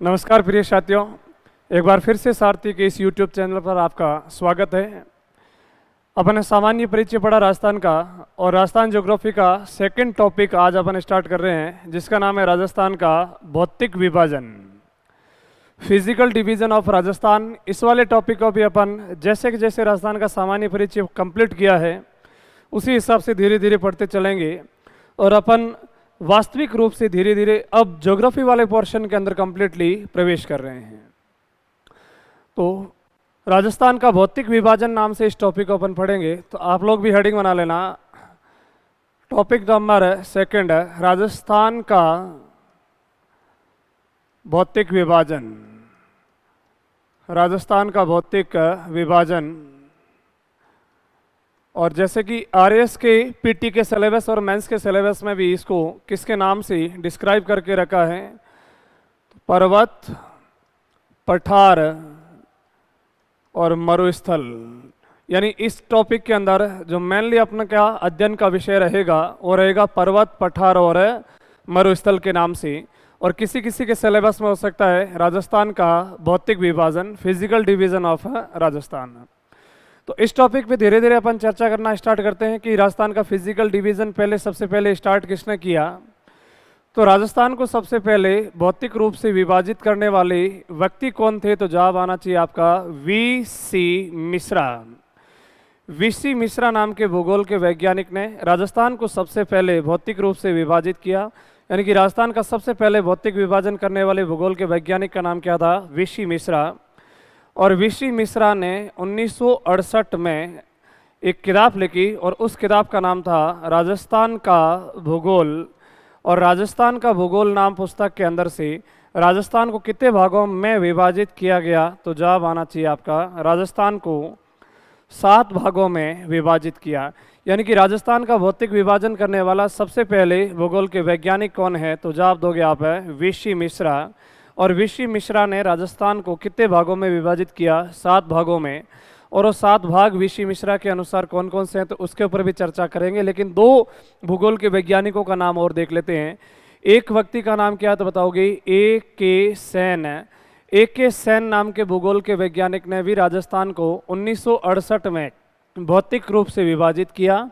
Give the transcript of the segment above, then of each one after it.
नमस्कार प्रिय साथियों, एक बार फिर से सारथी के इस YouTube चैनल पर आपका स्वागत है। अपन सामान्य परिचय पढ़ा राजस्थान का और राजस्थान ज्योग्राफी का सेकंड टॉपिक आज अपन स्टार्ट कर रहे हैं, जिसका नाम है राजस्थान का भौतिक विभाजन, फिजिकल डिवीजन ऑफ राजस्थान। इस वाले टॉपिक को भी अपन जैसे कि जैसे राजस्थान का सामान्य परिचय कंप्लीट किया है उसी हिसाब से धीरे धीरे पढ़ते चलेंगे और अपन वास्तविक रूप से धीरे धीरे अब ज्योग्राफी वाले पोर्शन के अंदर कंप्लीटली प्रवेश कर रहे हैं। तो राजस्थान का भौतिक विभाजन नाम से इस टॉपिक को अपन पढ़ेंगे, तो आप लोग भी हेडिंग बना लेना। टॉपिक नंबर सेकंड है राजस्थान का भौतिक विभाजन। राजस्थान का भौतिक विभाजन, और जैसे कि आरएस के पीटी के सिलेबस और मेंस के सिलेबस में भी इसको किसके नाम से डिस्क्राइब करके रखा है, पर्वत, पठार और मरुस्थल। यानी इस टॉपिक के अंदर जो मेनली अपना क्या अध्ययन का विषय रहेगा वो रहेगा पर्वत, पठार और मरुस्थल के नाम से। और किसी किसी के सिलेबस में हो सकता है राजस्थान का भौतिक विभाजन, फिजिकल डिवीजन ऑफ राजस्थान। तो इस टॉपिक पे धीरे धीरे अपन चर्चा करना स्टार्ट करते हैं कि राजस्थान का फिजिकल डिवीजन सबसे पहले स्टार्ट किसने किया। तो राजस्थान को सबसे पहले भौतिक रूप से विभाजित करने वाले व्यक्ति कौन थे, तो जवाब आना चाहिए आपका वी.सी. मिश्रा। वी.सी. मिश्रा नाम के भूगोल के वैज्ञानिक ने राजस्थान को सबसे पहले भौतिक रूप से विभाजित किया। यानी कि राजस्थान का सबसे पहले भौतिक विभाजन करने वाले भूगोल के वैज्ञानिक का नाम क्या था, वी.सी. मिश्रा। और वी.सी. मिश्रा ने 1968 में एक किताब लिखी और उस किताब का नाम था राजस्थान का भूगोल। और राजस्थान का भूगोल नाम पुस्तक के अंदर से राजस्थान को कितने भागों में विभाजित किया गया, तो जवाब आना चाहिए आपका राजस्थान को 7 भागों में विभाजित किया। यानी कि राजस्थान का भौतिक विभाजन करने वाला सबसे पहले भूगोल के वैज्ञानिक कौन है, तो जवाब दोगे आप है वी.सी. मिश्रा। और वी.सी. मिश्रा ने राजस्थान को कितने भागों में विभाजित किया, 7 भागों में। और वो 7 भाग वी.सी. मिश्रा के अनुसार कौन कौन से हैं, तो उसके ऊपर भी चर्चा करेंगे। लेकिन 2 भूगोल के वैज्ञानिकों का नाम और देख लेते हैं। एक व्यक्ति का नाम क्या है, तो बताओगे ए.के. सेन। ए.के. सेन नाम के भूगोल के वैज्ञानिक ने भी राजस्थान को 1968 में भौतिक रूप से विभाजित किया।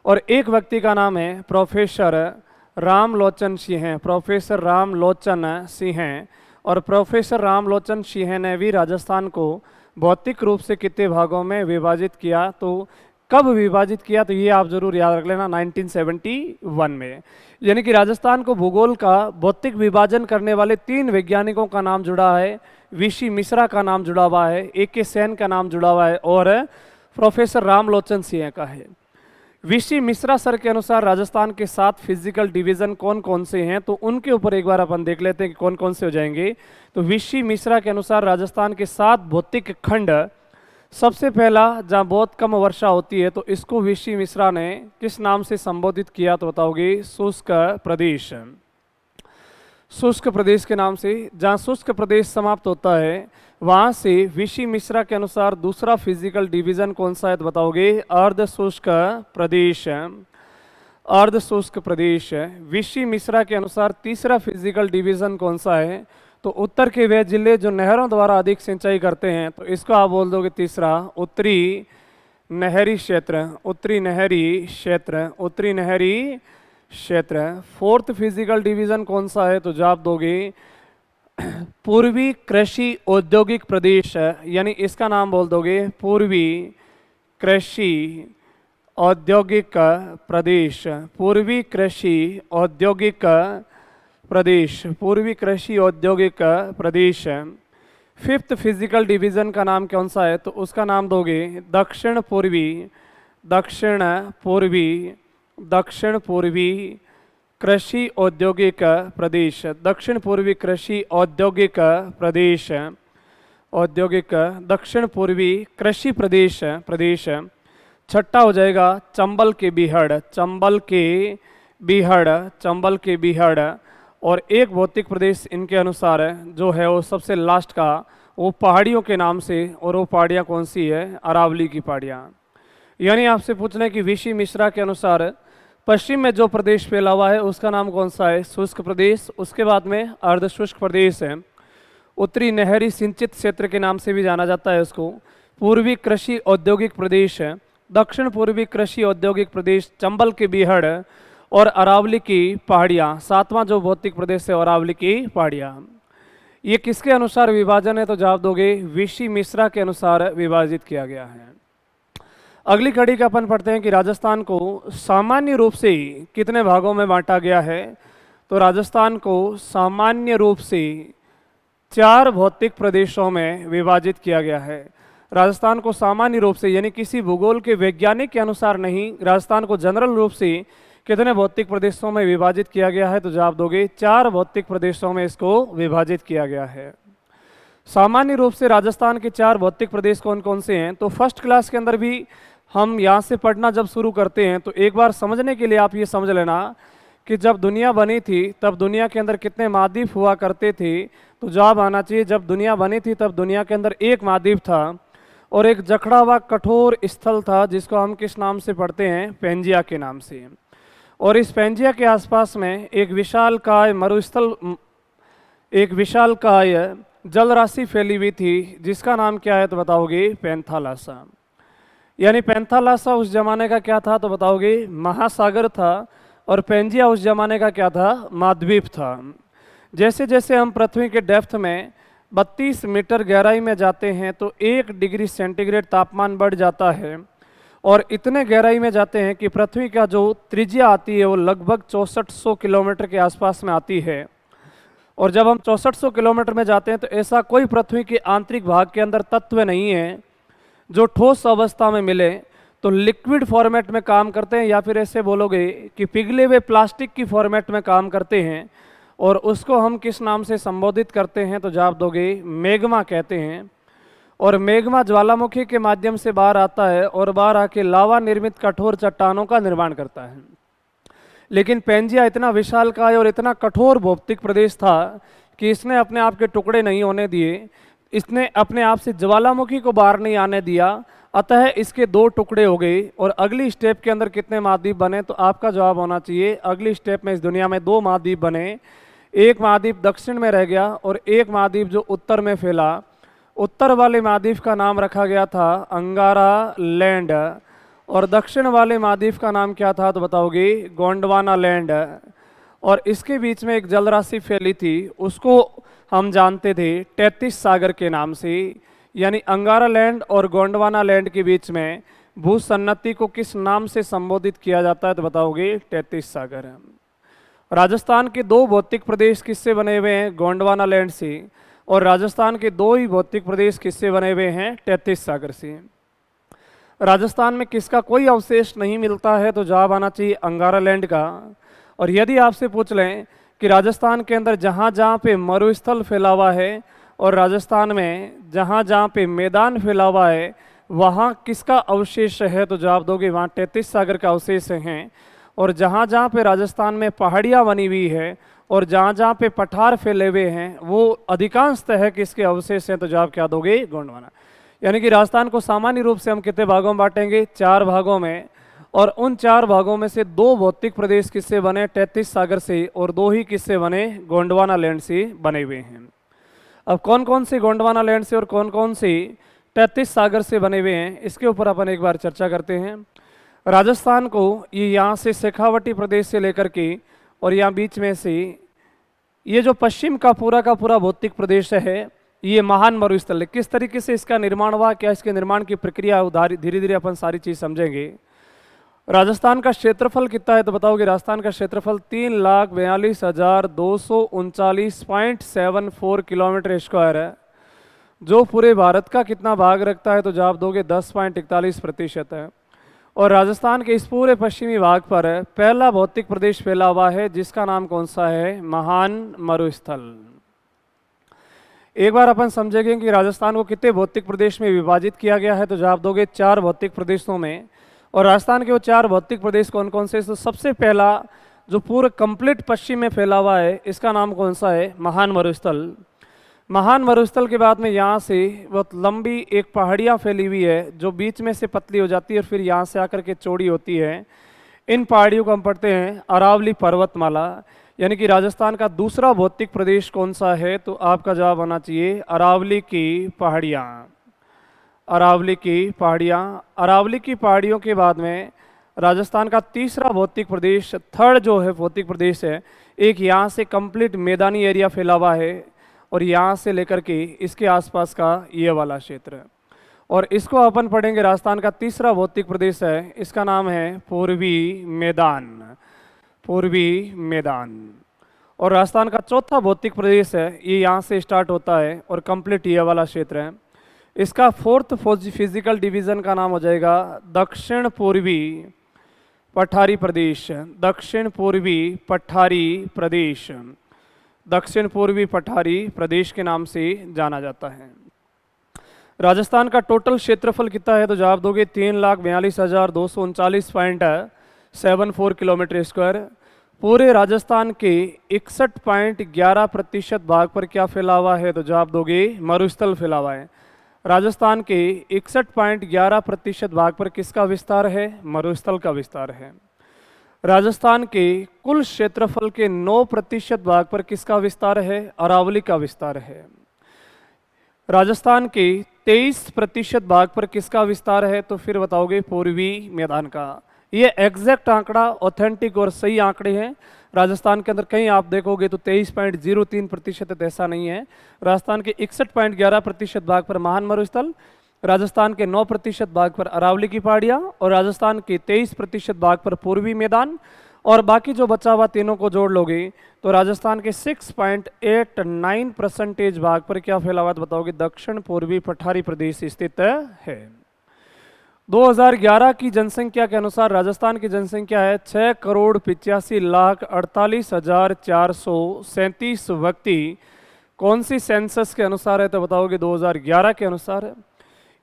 और एक व्यक्ति का नाम है प्रोफेसर रामलोचन सिंह। प्रोफेसर रामलोचन सिंह। और प्रोफेसर रामलोचन सिंह ने भी राजस्थान को भौतिक रूप से कितने भागों में विभाजित किया, तो कब विभाजित किया, तो ये आप जरूर याद रख लेना 1971 में। यानी कि राजस्थान को भूगोल का भौतिक विभाजन करने वाले 3 वैज्ञानिकों का नाम जुड़ा है। वी.सी. मिश्रा का नाम जुड़ा हुआ है, ए.के. सेन का नाम जुड़ा हुआ है और प्रोफेसर रामलोचन सिंह का है। वी.सी. मिश्रा सर के अनुसार राजस्थान के 7 फिजिकल डिवीजन कौन कौन से हैं, तो उनके ऊपर एक बार अपन देख लेते हैं कि कौन कौन से हो जाएंगे। तो वी.सी. मिश्रा के अनुसार राजस्थान के 7 भौतिक खंड, सबसे पहला जहां बहुत कम वर्षा होती है, तो इसको वी.सी. मिश्रा ने किस नाम से संबोधित किया, तो बताओगे शुष्क प्रदेश। शुष्क प्रदेश के नाम से। जहां शुष्क प्रदेश समाप्त होता है वहां से वी.सी. मिश्रा के अनुसार दूसरा फिजिकल डिवीजन कौन सा है, तो बताओगे अर्ध शुष्क प्रदेश। अर्ध शुष्क प्रदेश। वी.सी. मिश्रा के अनुसार तीसरा फिजिकल डिवीजन कौन सा है, तो उत्तर के वे जिले जो नहरों द्वारा अधिक सिंचाई करते हैं, तो इसको आप बोल दोगे तीसरा उत्तरी नहरी क्षेत्र। उत्तरी नहरी क्षेत्र। उत्तरी नहरी क्षेत्र। 4th फिजिकल डिवीजन कौन सा है, तो जवाब दोगे पूर्वी कृषि औद्योगिक प्रदेश। यानी इसका नाम बोल दोगे पूर्वी कृषि औद्योगिक प्रदेश। पूर्वी कृषि औद्योगिक प्रदेश। पूर्वी कृषि औद्योगिक प्रदेश। 5th फिजिकल डिवीजन का नाम कौन सा है, तो उसका नाम दोगे दक्षिण पूर्वी। दक्षिण पूर्वी। दक्षिण पूर्वी कृषि औद्योगिक प्रदेश। दक्षिण पूर्वी कृषि औद्योगिक प्रदेश। औद्योगिक दक्षिण पूर्वी कृषि प्रदेश। प्रदेश। 6ठा हो जाएगा चंबल के बीहड़। चंबल के बीहड़। चंबल के बीहड़। और एक भौतिक प्रदेश इनके अनुसार जो है वो सबसे लास्ट का, वो पहाड़ियों के नाम से, और वो पहाड़ियाँ कौन सी है, अरावली की पहाड़ियाँ। यानी आपसे पूछना है कि वी.सी. मिश्रा के अनुसार पश्चिम में जो प्रदेश फैला हुआ है उसका नाम कौन सा है? शुष्क प्रदेश। उसके बाद में अर्ध शुष्क प्रदेश है। उत्तरी नहरी सिंचित क्षेत्र के नाम से भी जाना जाता है उसको, पूर्वी कृषि औद्योगिक प्रदेश, दक्षिण पूर्वी कृषि औद्योगिक प्रदेश, चंबल की बीहड़ और अरावली की पहाड़ियाँ। सातवां जो भौतिक प्रदेश है अरावली की पहाड़ियाँ। ये किसके अनुसार विभाजन है तो जवाब दोगे वीसी मिश्रा के अनुसार विभाजित किया गया है। अगली कड़ी का अपन पढ़ते हैं कि राजस्थान को सामान्य रूप से कितने भागों में बांटा गया है। तो राजस्थान को सामान्य रूप से 4 भौतिक प्रदेशों में विभाजित किया गया है। राजस्थान को सामान्य रूप से यानी किसी भूगोल के वैज्ञानिक के अनुसार नहीं, राजस्थान को जनरल रूप से कितने भौतिक प्रदेशों में विभाजित किया गया है तो जवाब दोगे 4 भौतिक प्रदेशों में इसको विभाजित किया गया है। सामान्य रूप से राजस्थान के 4 भौतिक प्रदेश कौन कौन से हैं तो फर्स्ट क्लास के अंदर भी हम यहाँ से पढ़ना जब शुरू करते हैं तो एक बार समझने के लिए आप ये समझ लेना कि जब दुनिया बनी थी तब दुनिया के अंदर कितने महाद्वीप हुआ करते थे। तो जवाब आना चाहिए जब दुनिया बनी थी तब दुनिया के अंदर एक महाद्वीप था और एक जकड़ा हुआ कठोर स्थल था जिसको हम किस नाम से पढ़ते हैं, पेंजिया के नाम से। और इस पेंजिया के आसपास में एक विशालकाय मरुस्थल, एक विशालकाय जल राशि फैली हुई थी जिसका नाम क्या है तो बताओगे पैंथालासा। यानी पैंथालासा उस जमाने का क्या था तो बताओगे महासागर था और पेंजिया उस जमाने का क्या था, महाद्वीप था। जैसे जैसे हम पृथ्वी के डेप्थ में 32 मीटर गहराई में जाते हैं तो 1 डिग्री सेंटीग्रेड तापमान बढ़ जाता है और इतने गहराई में जाते हैं कि पृथ्वी का जो त्रिज्या आती है वो लगभग 6400 किलोमीटर के आसपास में आती है। और जब हम 6400 किलोमीटर में जाते हैं तो ऐसा कोई पृथ्वी के आंतरिक भाग के अंदर तत्व नहीं है जो ठोस अवस्था में मिले, तो लिक्विड फॉर्मेट में काम करते हैं या फिर ऐसे बोलोगे कि पिघले हुए प्लास्टिक की फॉर्मेट में काम करते हैं। और उसको हम किस नाम से संबोधित करते हैं तो जवाब दोगे मैग्मा कहते हैं। और मैग्मा ज्वालामुखी के माध्यम से बाहर आता है और बाहर आके लावा निर्मित कठोर चट्टानों का निर्माण करता है। लेकिन पेंजिया इतना विशालकाय और इतना कठोर भौतिक प्रदेश था कि इसने अपने आप के टुकड़े नहीं होने दिए, इसने अपने आप से ज्वालामुखी को बाहर नहीं आने दिया, अतः इसके 2 टुकड़े हो गए। और अगली स्टेप के अंदर कितने महाद्वीप बने तो आपका जवाब होना चाहिए अगली स्टेप में इस दुनिया में 2 महाद्वीप बने। एक महाद्वीप दक्षिण में रह गया और एक महाद्वीप जो उत्तर में फैला। उत्तर वाले महाद्वीप का नाम रखा गया था अंगारा लैंड और दक्षिण वाले महाद्वीप का नाम क्या था तो बताओगे गोंडवाना लैंड। और इसके बीच में एक जल राशि फैली थी उसको हम जानते थे 33 सागर के नाम से। यानी अंगारा लैंड और गोंडवाना लैंड के बीच में भूसन्नति को किस नाम से संबोधित किया जाता है तो बताओगे 33 सागर। राजस्थान के 2 भौतिक प्रदेश किससे बने हुए हैं, गोंडवाना लैंड से, और राजस्थान के 2 ही भौतिक प्रदेश किससे बने हुए हैं, 33 सागर से। राजस्थान में किसका कोई अवशेष नहीं मिलता है तो जवाब आना चाहिए अंगारा लैंड का। और यदि आपसे पूछ लें कि राजस्थान के अंदर जहाँ जहाँ पे मरुस्थल फैला हुआ है और राजस्थान में जहाँ जहाँ पे मैदान फैला हुआ है वहाँ किसका अवशेष है तो जवाब दोगे वहाँ 33 सागर का अवशेष हैं। और जहाँ जहाँ पे राजस्थान में पहाड़ियाँ बनी हुई है और जहाँ जहाँ पे पठार फैले हुए हैं वो अधिकांशतः है किसके अवशेष हैं तो जवाब क्या दोगे, गोंडवाना। यानी कि राजस्थान को सामान्य रूप से हम कितने भागों में बांटेंगे, 4 भागों में। और उन 4 भागों में से 2 भौतिक प्रदेश किससे बने, 33 सागर से, और 2 ही किससे बने, गोंडवाना लैंड से बने हुए हैं। अब कौन कौन से गोंडवाना लैंड से और कौन कौन से 33 सागर से बने हुए हैं इसके ऊपर अपन एक बार चर्चा करते हैं। राजस्थान को ये यहाँ से शेखावटी प्रदेश से लेकर के और यहाँ बीच में से ये जो पश्चिम का पूरा भौतिक प्रदेश है ये महान मरुस्थल है। किस तरीके से इसका निर्माण हुआ, क्या इसके निर्माण की प्रक्रिया, धीरे धीरे अपन सारी चीज़ समझेंगे। राजस्थान का क्षेत्रफल कितना है तो बताओगे, राजस्थान का क्षेत्रफल 3,42,239.74 किलोमीटर स्क्वायर है, जो पूरे भारत का कितना भाग रखता है तो जवाब दोगे 10.41% है। और राजस्थान के इस पूरे पश्चिमी भाग पर पहला भौतिक प्रदेश फैला हुआ है जिसका नाम कौन सा है, महान मरुस्थल। एक बार अपन समझेंगे कि राजस्थान को कितने भौतिक प्रदेश में विभाजित किया गया है तो जवाब दोगे 4 भौतिक प्रदेशों में। और राजस्थान के वो 4 भौतिक प्रदेश कौन कौन से, तो सबसे पहला जो पूरे कंप्लीट पश्चिम में फैला हुआ है इसका नाम कौन सा है, महान मरुस्थल। महान मरुस्थल के बाद में यहाँ से बहुत लंबी एक पहाड़ियाँ फैली हुई है जो बीच में से पतली हो जाती है और फिर यहाँ से आकर के चौड़ी होती है। इन पहाड़ियों को हम पढ़ते हैं अरावली पर्वतमाला। यानी कि राजस्थान का दूसरा भौतिक प्रदेश कौन सा है, तो आपका जवाब आना चाहिए अरावली की पहाड़ियाँ। अरावली की पहाड़ियाँ। अरावली की पहाड़ियों के बाद में राजस्थान का तीसरा भौतिक प्रदेश, थर्ड जो है भौतिक प्रदेश है, एक यहाँ से कंप्लीट मैदानी एरिया फैला हुआ है और यहाँ से लेकर के इसके आसपास का ये वाला क्षेत्र, और इसको अपन पढ़ेंगे। राजस्थान का तीसरा भौतिक प्रदेश है, इसका नाम है पूर्वी मैदान। पूर्वी मैदान। और राजस्थान का चौथा भौतिक प्रदेश है, ये यहाँ से स्टार्ट होता है और कंप्लीट ये वाला क्षेत्र है। इसका फोर्थ फिजिकल डिवीजन का नाम हो जाएगा दक्षिण पूर्वी पठारी प्रदेश। दक्षिण पूर्वी पठारी प्रदेश। दक्षिण पूर्वी पठारी प्रदेश के नाम से जाना जाता है। राजस्थान का टोटल क्षेत्रफल कितना है, तो जवाब दोगे 3,42,239.74 किलोमीटर स्क्वायर। पूरे राजस्थान के 61.11% भाग पर क्या फैला हुआ है, तो जवाब दोगे मरुस्थल फैला हुआ है। राजस्थान के 61.11% भाग पर किसका विस्तार है, मरुस्थल का विस्तार है। राजस्थान के कुल क्षेत्रफल के 9% भाग पर किसका विस्तार है, अरावली का विस्तार है। राजस्थान के 23% भाग पर किसका विस्तार है, तो फिर बताओगे पूर्वी मैदान का। ये एग्जैक्ट आंकड़ा, ऑथेंटिक और सही आंकड़े हैं। राजस्थान के अंदर कहीं आप देखोगे तो 23.03% ऐसा नहीं है। राजस्थान के 61.11% भाग पर महान मरुस्थल, राजस्थान के 9% भाग पर अरावली की पहाड़ियाँ और राजस्थान के 23% भाग पर पूर्वी मैदान, और बाकी जो बचा हुआ तीनों को जोड़ लोगे तो राजस्थान के 6.89% भाग पर क्या फैला हुआ, बताओगे दक्षिण पूर्वी पठारी प्रदेश स्थित है। 2011 की जनसंख्या के अनुसार राजस्थान की जनसंख्या है 6,85,48,437 व्यक्ति। कौन सी सेंसस के अनुसार है, तो बताओगे 2011 के अनुसार।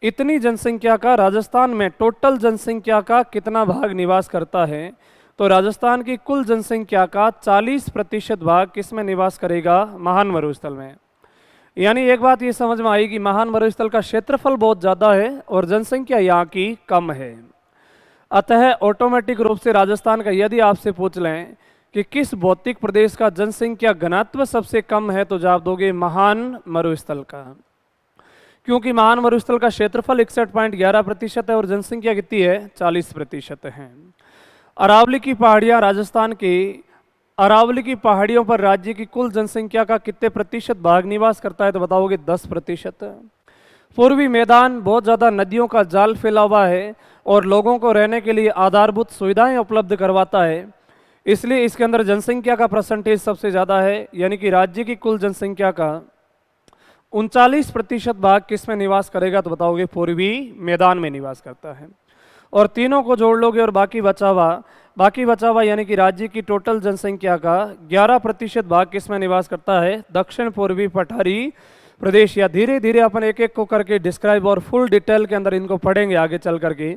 इतनी जनसंख्या का राजस्थान में टोटल जनसंख्या का कितना भाग निवास करता है, तो राजस्थान की कुल जनसंख्या का 40% भाग किसमें निवास करेगा, महान मरुस्थल में। यानी एक बात ये समझ में आई कि महान मरुस्थल का क्षेत्रफल बहुत ज़्यादा है और जनसंख्या यहाँ की कम है। अतः ऑटोमेटिक रूप से राजस्थान का यदि आपसे पूछ लें कि किस भौतिक प्रदेश का जनसंख्या घनत्व सबसे कम है, तो जवाब दोगे महान मरुस्थल का, क्योंकि महान मरुस्थल का क्षेत्रफल 61.11% है और जनसंख्या कितनी है, 40% है। अरावली की पहाड़ियाँ राजस्थान के, अरावली की पहाड़ियों पर राज्य की कुल जनसंख्या का कितने प्रतिशत भाग निवास करता है, तो बताओगे 10%। पूर्वी मैदान बहुत ज़्यादा नदियों का जाल फैला हुआ है और लोगों को रहने के लिए आधारभूत सुविधाएं उपलब्ध करवाता है, इसलिए इसके अंदर जनसंख्या का परसेंटेज सबसे ज़्यादा है। यानी कि राज्य की कुल जनसंख्या का 39% भाग किस में निवास करेगा, तो बताओगे पूर्वी मैदान में निवास करता है। और तीनों को जोड़ लोगे और बाकी बचा हुआ यानी कि राज्य की टोटल जनसंख्या का 11% भाग किस में निवास करता है, दक्षिण पूर्वी पठारी प्रदेश। या धीरे धीरे अपन एक एक को करके डिस्क्राइब और फुल डिटेल के अंदर इनको पढ़ेंगे आगे चल करके।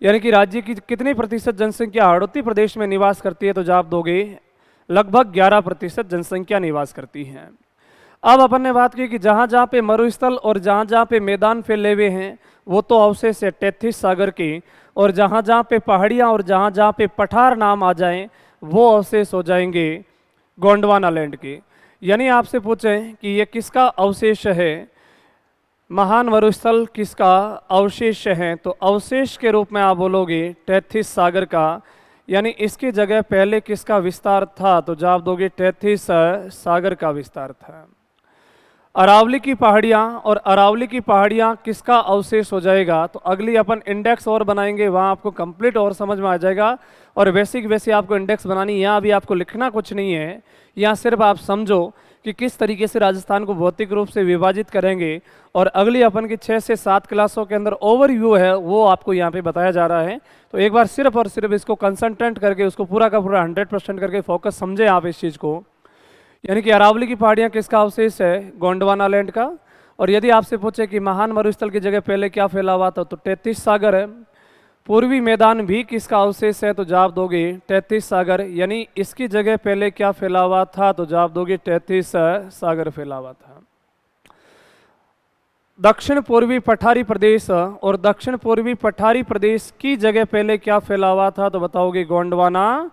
यानी कि राज्य की कितनी प्रतिशत जनसंख्या हाड़ौती प्रदेश में निवास करती है, तो जवाब दोगे लगभग 11% जनसंख्या निवास करती है। अब अपन ने बात की कि जहाँ जहाँ पे मरुस्थल और जहाँ जहाँ पे मैदान फैले हुए हैं वो तो अवशेष है 33 सागर के, और जहाँ जहाँ पे पहाड़ियाँ और जहाँ जहाँ पे पठार नाम आ जाएं वो अवशेष हो जाएंगे गोंडवाना लैंड के। यानी आपसे पूछें कि ये किसका अवशेष है, महान मरुस्थल किसका अवशेष है, तो अवशेष के रूप में आप बोलोगे 33 सागर का। यानी इसकी जगह पहले किसका विस्तार था, तो जवाब दोगे 33 सागर का विस्तार था। अरावली की पहाड़ियाँ और अरावली की पहाड़ियाँ किसका अवशेष हो जाएगा, तो अगली अपन इंडेक्स और बनाएंगे, वहाँ आपको कंप्लीट और समझ में आ जाएगा। और वैसी आपको इंडेक्स बनानी, यहाँ अभी आपको लिखना कुछ नहीं है, यहाँ सिर्फ आप समझो कि किस तरीके से राजस्थान को भौतिक रूप से विभाजित करेंगे। और अगली अपन की 6 से 7 क्लासों के अंदर ओवरव्यू है वो आपको यहाँ पे बताया जा रहा है। तो एक बार सिर्फ और सिर्फ इसको कंसंट्रेट करके उसको पूरा का पूरा 100% करके फोकस समझे आप इस चीज़ को। यानी कि अरावली की पहाड़ियाँ किसका अवशेष है, गोंडवाना लैंड का। और यदि आपसे पूछे कि महान मरुस्थल की जगह पहले क्या फैला हुआ था, तो 33 सागर है। पूर्वी मैदान भी किसका अवशेष है, तो जवाब दोगे 33 सागर। यानी इसकी जगह पहले क्या फैला हुआ था, तो जवाब दोगे 33 सागर फैला हुआ था। दक्षिण पूर्वी पठारी प्रदेश और दक्षिण पूर्वी पठारी प्रदेश की जगह पहले क्या फैला हुआ था, तो बताओगे गोंडवाना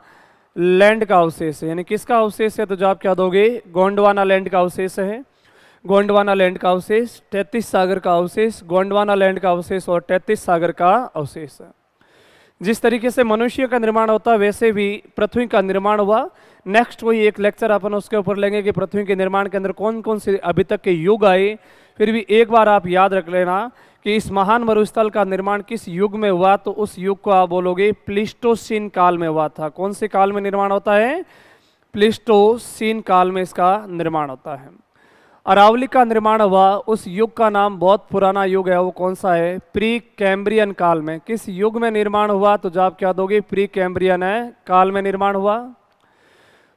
लैंड का अवशेष है, यानी किसका अवशेष है, तो जवाब क्या दोगे, गोंडवाना लैंड का अवशेष है। गोंडवाना लैंड का अवशेष, 33 सागर का अवशेष, गोंडवाना लैंड का अवशेष और 33 सागर का अवशेष है। जिस तरीके से मनुष्य का निर्माण होता है वैसे भी पृथ्वी का निर्माण हुआ। नेक्स्ट कोई एक लेक्चर अपन उसके ऊपर लेंगे कि पृथ्वी के निर्माण के अंदर कौन कौन से अभी तक के युग आए। फिर भी एक बार आप याद रख लेना कि इस महान मरुस्थल का निर्माण किस युग में हुआ, तो उस युग को आप बोलोगे प्लीस्टोसीन काल में हुआ था। कौन से काल में निर्माण होता है, प्लीस्टोसीन काल में इसका निर्माण होता है। अरावली का निर्माण हुआ उस युग का नाम बहुत पुराना युग है, वो कौन सा है, प्री कैम्ब्रियन काल में। किस युग में निर्माण हुआ, तो जवाब क्या दोगे, प्री कैम्ब्रियन है काल में निर्माण हुआ।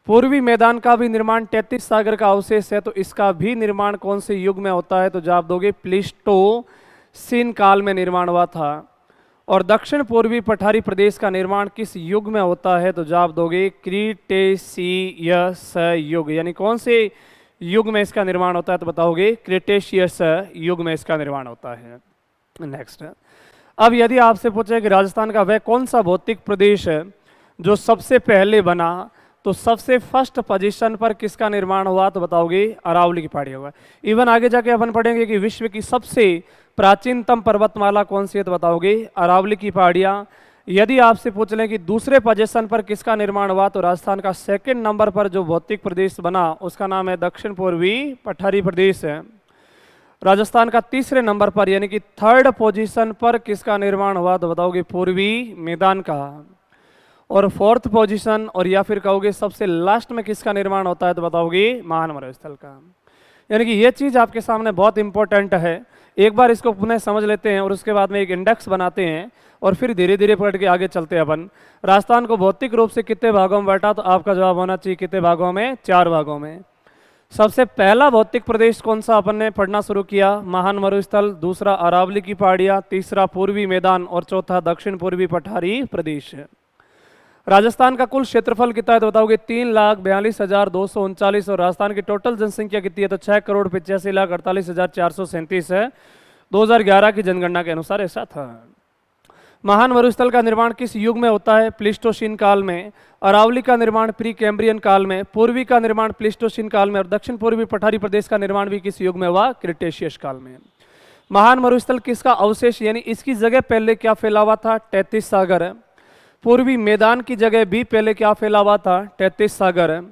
पूर्वी मैदान का भी निर्माण 33 सागर का अवशेष है, तो इसका भी निर्माण कौन से युग में होता है, तो जवाब दोगे प्लीस्टोसीन काल में निर्माण हुआ था। और दक्षिण पूर्वी पठारी प्रदेश का निर्माण किस युग में होता है, तो जवाब दोगे क्रीटेशियस युग, यानी कौन से युग में इसका निर्माण होता है, तो बताओगे क्रीटेशियस युग में इसका निर्माण होता है। नेक्स्ट, अब यदि आपसे पूछे कि राजस्थान का वह कौन सा भौतिक प्रदेश है जो सबसे पहले बना, तो सबसे फर्स्ट पोजीशन पर किसका निर्माण हुआ, तो बताओगे अरावली की पहाड़ी होगा। इवन आगे जाके अपन पढ़ेंगे कि विश्व की सबसे प्राचीनतम पर्वतमाला कौन सी है, तो बताओगे अरावली की पहाड़ियाँ। यदि आपसे पूछ लें कि दूसरे पोजीशन पर किसका निर्माण हुआ, तो राजस्थान का सेकंड नंबर पर जो भौतिक प्रदेश बना उसका नाम है दक्षिण पूर्वी पठारी प्रदेश है। राजस्थान का तीसरे नंबर पर यानी कि थर्ड पोजीशन पर किसका निर्माण हुआ, तो बताओगे पूर्वी मैदान का। और फोर्थ पोजीशन और या फिर कहोगे सबसे लास्ट में किसका निर्माण होता है, तो बताओगे महान मरुस्थल का। यानी कि ये चीज़ आपके सामने बहुत इंपॉर्टेंट है। एक बार इसको पुनः समझ लेते हैं और उसके बाद में एक इंडेक्स बनाते हैं और फिर धीरे धीरे पढ़ के आगे चलते हैं अपन। राजस्थान को भौतिक रूप से कितने भागों में बांटा, तो आपका जवाब होना चाहिए कितने भागों में, 4 भागों में। सबसे पहला भौतिक प्रदेश कौन सा अपन ने पढ़ना शुरू किया, महान मरुस्थल, दूसरा अरावली की पहाड़ियाँ, तीसरा पूर्वी मैदान और चौथा दक्षिण पूर्वी पठारी प्रदेश है। राजस्थान का कुल क्षेत्रफल कितना है, तो बताओगे 3,42,239 और राजस्थान की टोटल जनसंख्या कितनी है, तो 6,85,48,437 है 2011 की जनगणना के अनुसार ऐसा था। महान मरुस्थल का निर्माण किस युग में होता है, प्लीस्टोसीन काल में। अरावली का निर्माण प्री कैम्ब्रियन काल में, पूर्वी का निर्माण प्लीस्टोसीन काल में और दक्षिण पूर्वी पठारी प्रदेश का निर्माण भी किस युग में हुआ, क्रिटेशियस काल में। महान मरुस्थल किसका अवशेष यानी इसकी जगह पहले क्या फैला हुआ था, 33 सागर है। पूर्वी मैदान की जगह भी पहले क्या फैला हुआ था, 33 सागर है।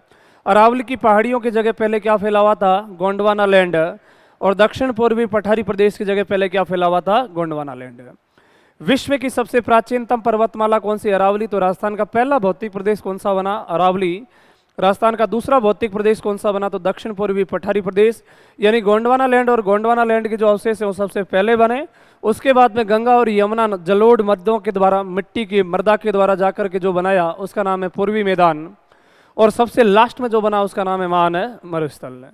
अरावली की पहाड़ियों की जगह पहले क्या फैला हुआ था, गोंडवाना लैंड। और दक्षिण पूर्वी पठारी प्रदेश की जगह पहले क्या फैला हुआ था, गोंडवाना लैंड। विश्व की सबसे प्राचीनतम पर्वतमाला कौन सी, अरावली। तो राजस्थान का पहला भौतिक प्रदेश कौन सा बना, अरावली। राजस्थान का दूसरा भौतिक प्रदेश कौन सा बना, तो दक्षिण पूर्वी पठारी प्रदेश, यानी गोंडवाना लैंड। और गोंडवाना लैंड के जो अवशेष है वो सबसे पहले बने। उसके बाद में गंगा और यमुना जलोढ़ मर्दों के द्वारा, मिट्टी की मृदा के द्वारा जाकर के जो बनाया उसका नाम है पूर्वी मैदान। और सबसे लास्ट में जो बना उसका नाम है महान मरुस्थल।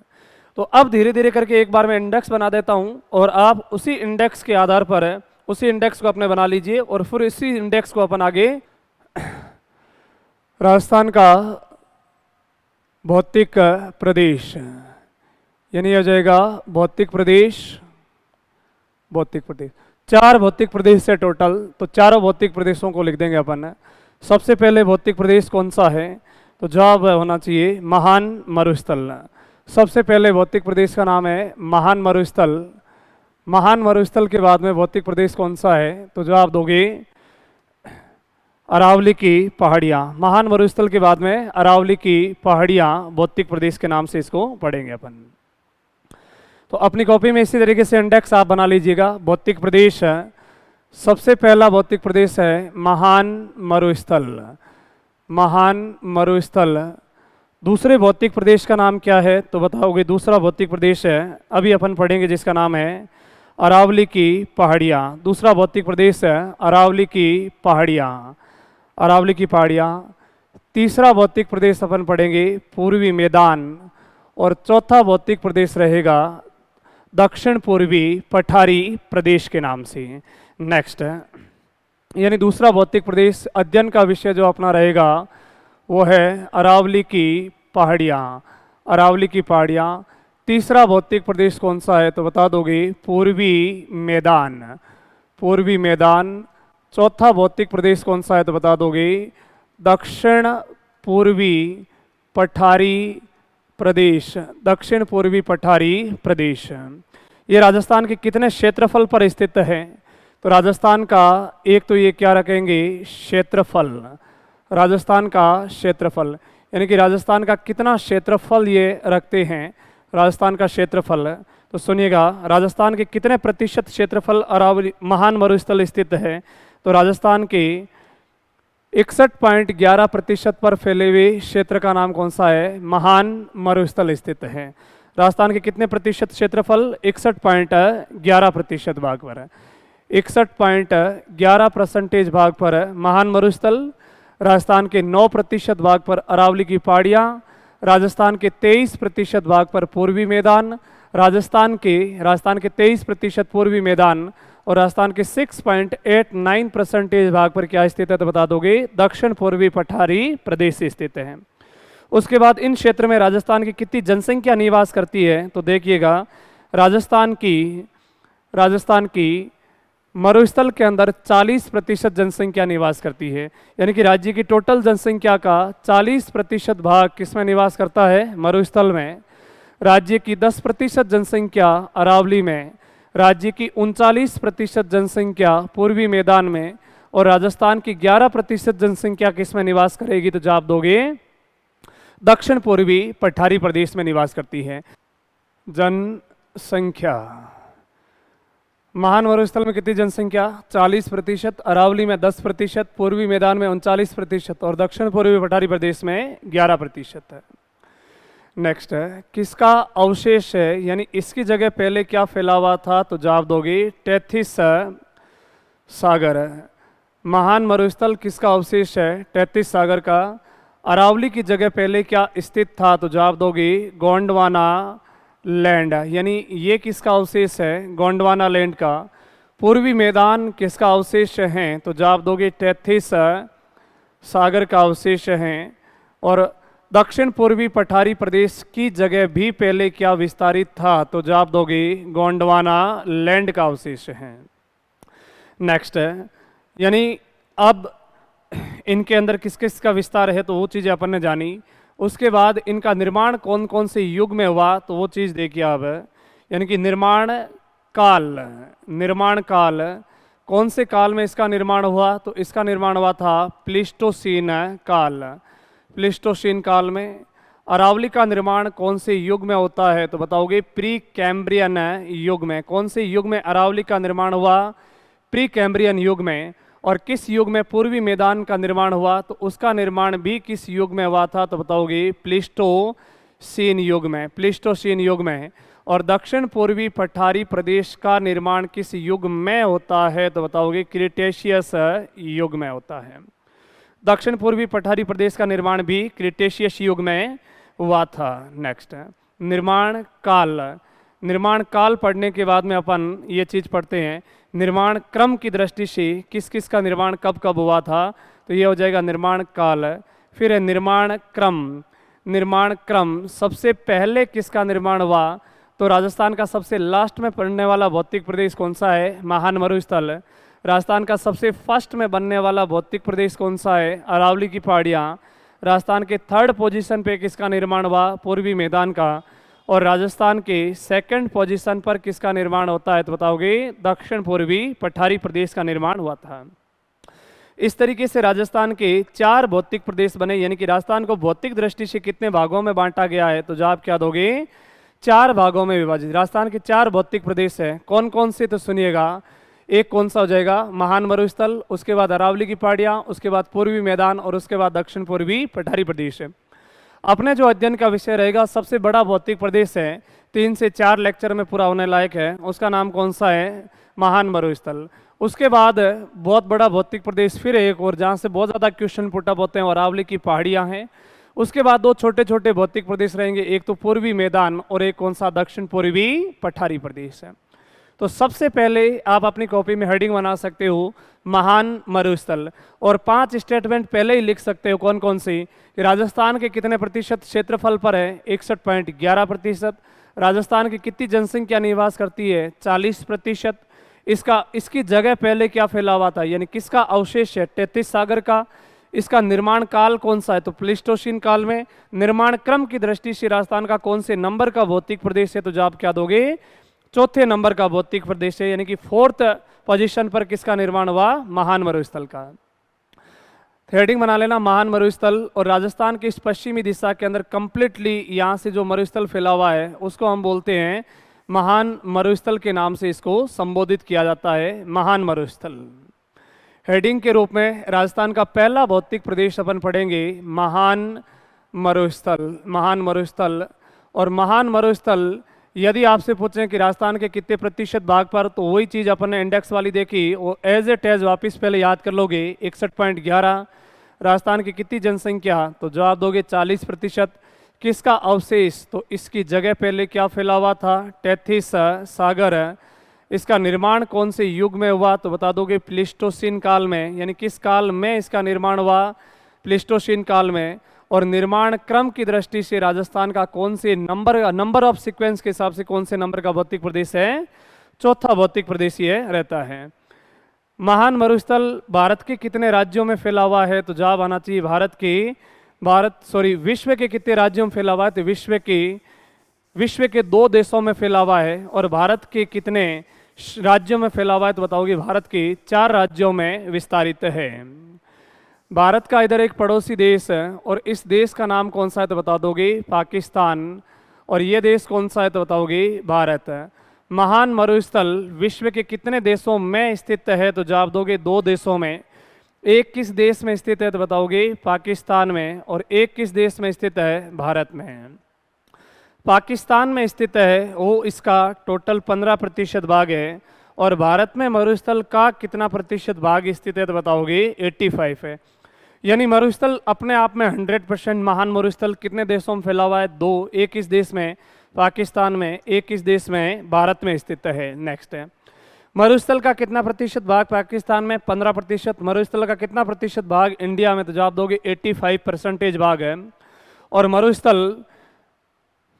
तो अब धीरे धीरे करके एक बार मैं इंडेक्स बना देता हूँ और आप उसी इंडेक्स के आधार पर उसी इंडेक्स को अपने बना लीजिए और फिर इसी इंडेक्स को अपन आगे राजस्थान का भौतिक प्रदेश यानी हो जाएगा भौतिक प्रदेश, भौतिक प्रदेश 4 भौतिक प्रदेश है टोटल। तो चारों भौतिक प्रदेशों को लिख देंगे अपन। सबसे पहले भौतिक प्रदेश कौन सा है, तो जवाब होना चाहिए महान मरुस्थल। सबसे पहले भौतिक प्रदेश का नाम है महान मरुस्थल। महान मरुस्थल के बाद में भौतिक प्रदेश कौन सा है, तो जवाब दोगे अरावली की पहाड़ियाँ। महान मरुस्थल के बाद में अरावली की पहाड़ियाँ भौतिक प्रदेश के नाम से इसको पढ़ेंगे अपन। तो अपनी कॉपी में इसी तरीके से इंडेक्स आप बना लीजिएगा। भौतिक प्रदेश है, सबसे पहला भौतिक प्रदेश है महान मरुस्थल, महान मरुस्थल। दूसरे भौतिक प्रदेश का नाम क्या है, तो बताओगे दूसरा भौतिक प्रदेश है अभी अपन पढ़ेंगे जिसका नाम है अरावली की पहाड़ियाँ। दूसरा भौतिक प्रदेश है अरावली की पहाड़ियाँ, अरावली की पहाड़ियाँ। तीसरा भौतिक प्रदेश अपन पढ़ेंगे पूर्वी मैदान और चौथा भौतिक प्रदेश रहेगा दक्षिण पूर्वी पठारी प्रदेश के नाम से। नेक्स्ट यानी दूसरा भौतिक प्रदेश अध्ययन का विषय जो अपना रहेगा वो है अरावली की पहाड़ियाँ, अरावली की पहाड़ियाँ। तीसरा भौतिक प्रदेश कौन सा है, तो बता दोगे पूर्वी मैदान, पूर्वी मैदान। चौथा भौतिक प्रदेश कौन सा है, तो बता दोगे दक्षिण पूर्वी पठारी प्रदेश, दक्षिण पूर्वी पठारी प्रदेश, ये राजस्थान के कितने क्षेत्रफल पर स्थित है? तो राजस्थान का एक तो ये क्या रखेंगे, क्षेत्रफल, राजस्थान का क्षेत्रफल, यानी कि राजस्थान का कितना क्षेत्रफल ये रखते हैं, राजस्थान का क्षेत्रफल। तो सुनिएगा, राजस्थान के कितने प्रतिशत क्षेत्रफल अरावली महान मरुस्थल स्थित है? तो राजस्थान के 61.11% पर फैले हुए क्षेत्र का नाम कौन सा है? महान मरुस्थल स्थित है। राजस्थान के कितने प्रतिशत क्षेत्रफल? 61.11% भाग पर है, 61.11% भाग पर महान मरुस्थल। राजस्थान के 9% भाग पर अरावली की पहाड़ियाँ, राजस्थान के 23% भाग पर पूर्वी मैदान, राजस्थान के 23% पूर्वी मैदान और राजस्थान के 6.89% भाग पर क्या स्थित है? तो बता दोगे, दक्षिण पूर्वी पठारी प्रदेश स्थित है। उसके बाद इन क्षेत्र में राजस्थान की कितनी जनसंख्या निवास करती है? तो देखिएगा, राजस्थान की मरुस्थल के अंदर 40% जनसंख्या निवास करती है, यानी कि राज्य की टोटल जनसंख्या का 40% भाग किसमें निवास करता है? मरुस्थल में। राज्य की 10% जनसंख्या अरावली में, राज्य की 39% जनसंख्या पूर्वी मैदान में और राजस्थान की 11% जनसंख्या किसमें निवास करेगी? तो जवाब दोगे, दक्षिण पूर्वी पठारी प्रदेश में निवास करती है। जनसंख्या, महान मरुस्थल में कितनी जनसंख्या? 40%, अरावली में 10%, पूर्वी मैदान में 39% और दक्षिण पूर्वी पठारी प्रदेश में 11% है। नेक्स्ट है, किसका अवशेष है, यानी इसकी जगह पहले क्या फैला हुआ था? तो जवाब दोगे, टेथिस सागर। महान मरुस्थल किसका अवशेष है? टेथिस सागर का। अरावली की जगह पहले क्या स्थित था? तो जवाब दोगे, गोंडवाना लैंड, यानी ये किसका अवशेष है? गोंडवाना लैंड का। पूर्वी मैदान किसका अवशेष है? तो जवाब दोगे, टेथिस सागर का अवशेष है। और दक्षिण पूर्वी पठारी प्रदेश की जगह भी पहले क्या विस्तारित था? तो जवाब दोगे, गोंडवाना लैंड का अवशेष है। नेक्स्ट है, यानी अब इनके अंदर किस किस का विस्तार है, तो वो चीज़ें अपन ने जानी। उसके बाद इनका निर्माण कौन कौन से युग में हुआ, तो वो चीज़ देखिए अब, यानी कि निर्माण काल कौन से काल में इसका निर्माण हुआ? तो इसका निर्माण हुआ था प्लीस्टोसीन काल में। अरावली का निर्माण कौन से युग में होता है? तो बताओगे, प्री कैम्ब्रियन युग में। कौन से युग में अरावली का निर्माण हुआ? प्री कैम्ब्रियन युग में। और किस युग में पूर्वी मैदान का निर्माण हुआ? तो उसका निर्माण भी किस युग में हुआ था? तो बताओगे, प्लीस्टोसीन युग में। और दक्षिण पूर्वी पठारी प्रदेश का निर्माण किस युग में होता है? तो बताओगे, क्रिटेशियस युग में होता है। दक्षिण पूर्वी पठारी प्रदेश का निर्माण भी क्रिटेशियस युग में हुआ था। नेक्स्ट है, निर्माण काल पढ़ने के बाद में अपन ये चीज़ पढ़ते हैं, निर्माण क्रम की दृष्टि से किस किस का निर्माण कब कब हुआ था? तो ये हो जाएगा निर्माण काल। फिर है निर्माण क्रम, सबसे पहले किसका निर्माण हुआ? तो राजस्थान का सबसे लास्ट में पड़ने वाला भौतिक प्रदेश कौन सा है? महान मरुस्थल। राजस्थान का सबसे फर्स्ट में बनने वाला भौतिक प्रदेश कौन सा है? अरावली की पहाड़ियाँ। राजस्थान के थर्ड पोजीशन पे किसका निर्माण हुआ? पूर्वी मैदान का। और राजस्थान के सेकंड पोजीशन पर किसका निर्माण होता है? तो बताओगे, दक्षिण पूर्वी पठारी प्रदेश का निर्माण हुआ था। इस तरीके से राजस्थान के 4 भौतिक प्रदेश बने, यानी कि राजस्थान को भौतिक दृष्टि से कितने भागों में बांटा गया है? तो जवाब क्या दोगे? 4 भागों में विभाजित। राजस्थान के 4 भौतिक प्रदेश है, कौन कौन से? तो सुनिएगा, एक कौन सा हो जाएगा? महान मरुस्थल, उसके बाद अरावली की पहाड़ियाँ, उसके बाद पूर्वी मैदान और उसके बाद दक्षिण पूर्वी पठारी प्रदेश है। अपने जो अध्ययन का विषय रहेगा, सबसे बड़ा भौतिक प्रदेश है, 3 से 4 लेक्चर में पूरा होने लायक है, उसका नाम कौन सा है? महान मरुस्थल। उसके बाद बहुत बड़ा भौतिक प्रदेश फिर एक और, जहाँ से बहुत ज़्यादा क्वेश्चन पुटअप होते हैं, और अरावली की पहाड़ियाँ हैं। उसके बाद 2 छोटे छोटे भौतिक प्रदेश रहेंगे, एक तो पूर्वी मैदान और एक कौन सा? दक्षिण पूर्वी पठारी प्रदेश है। तो सबसे पहले आप अपनी कॉपी में हेडिंग बना सकते हो महान मरुस्थल, और 5 स्टेटमेंट पहले ही लिख सकते हो, कौन कौन सी? कि राजस्थान के कितने प्रतिशत क्षेत्रफल पर है? 61.11%। राजस्थान की कितनी जनसंख्या निवास करती है? 40%। इसकी जगह पहले क्या फैला हुआ था, यानी किसका अवशेष है? टेथिस सागर का। इसका निर्माण काल कौन सा है? तो प्लीस्टोसीन काल में। निर्माण क्रम की दृष्टि से राजस्थान का कौन से नंबर का भौतिक प्रदेश है? तो जवाब क्या दोगे? चौथे नंबर का भौतिक प्रदेश है, यानी कि 4th पोजीशन पर किसका निर्माण हुआ? महान मरुस्थल का। हेडिंग बना लेना, महान मरुस्थल। और राजस्थान की इस पश्चिमी दिशा के अंदर कंप्लीटली यहाँ से जो मरुस्थल फैला हुआ है उसको हम बोलते हैं महान मरुस्थल के नाम से इसको संबोधित किया जाता है, महान मरुस्थल। हेडिंग के रूप में राजस्थान का पहला भौतिक प्रदेश अपन पढ़ेंगे महान मरुस्थल, महान मरुस्थल। और महान मरुस्थल यदि आपसे पूछें कि राजस्थान के कितने प्रतिशत भाग पर, तो वही चीज़ अपन ने इंडेक्स वाली देखी, वो एज इट एज वापस पहले याद कर लोगे। 61.11। राजस्थान की कितनी जनसंख्या? तो जवाब दोगे 40%। किसका अवशेष? तो इसकी जगह पहले क्या फैला हुआ था? टेथिस सागर। इसका निर्माण कौन से युग में हुआ? तो बता दोगे प्लीस्टोसीन काल में। यानी किस काल में इसका निर्माण हुआ? प्लीस्टोसीन काल में। और निर्माण क्रम की दृष्टि से राजस्थान का कौन से नंबर ऑफ सीक्वेंस के हिसाब से कौन से नंबर का भौतिक प्रदेश है? चौथा भौतिक प्रदेश ये रहता है। महान मरुस्थल भारत के कितने राज्यों में फैला हुआ है? तो जवाब आना चाहिए विश्व के कितने राज्यों में फैला हुआ है? तो विश्व के 2 देशों में फैला हुआ है। और भारत के कितने राज्यों में फैला हुआ है? तो बताओगे भारत के 4 राज्यों में विस्तारित है। भारत का इधर एक पड़ोसी देश है और इस देश का नाम कौन सा है? तो बता दोगे पाकिस्तान। और ये देश कौन सा है? तो बताओगे भारत। महान मरुस्थल विश्व के कितने देशों में स्थित है? तो जवाब दोगे 2 देशों में। एक किस देश में स्थित है? तो बताओगे पाकिस्तान में। और एक किस देश में स्थित है? भारत में। पाकिस्तान में स्थित है वो इसका टोटल 15% भाग है। और भारत में मरुस्थल का कितना प्रतिशत भाग स्थित है? तो बताओगे 85 है। यानी मरुस्थल अपने आप में 100%। महान मरुस्थल कितने देशों में फैला हुआ है? 2। एक इस देश में पाकिस्तान में, एक इस देश में भारत में स्थित है। नेक्स्ट है मरुस्थल का कितना प्रतिशत भाग पाकिस्तान में? 15%। मरुस्थल का कितना प्रतिशत भाग इंडिया में? तो जवाब दोगे 85% भाग है। और मरुस्थल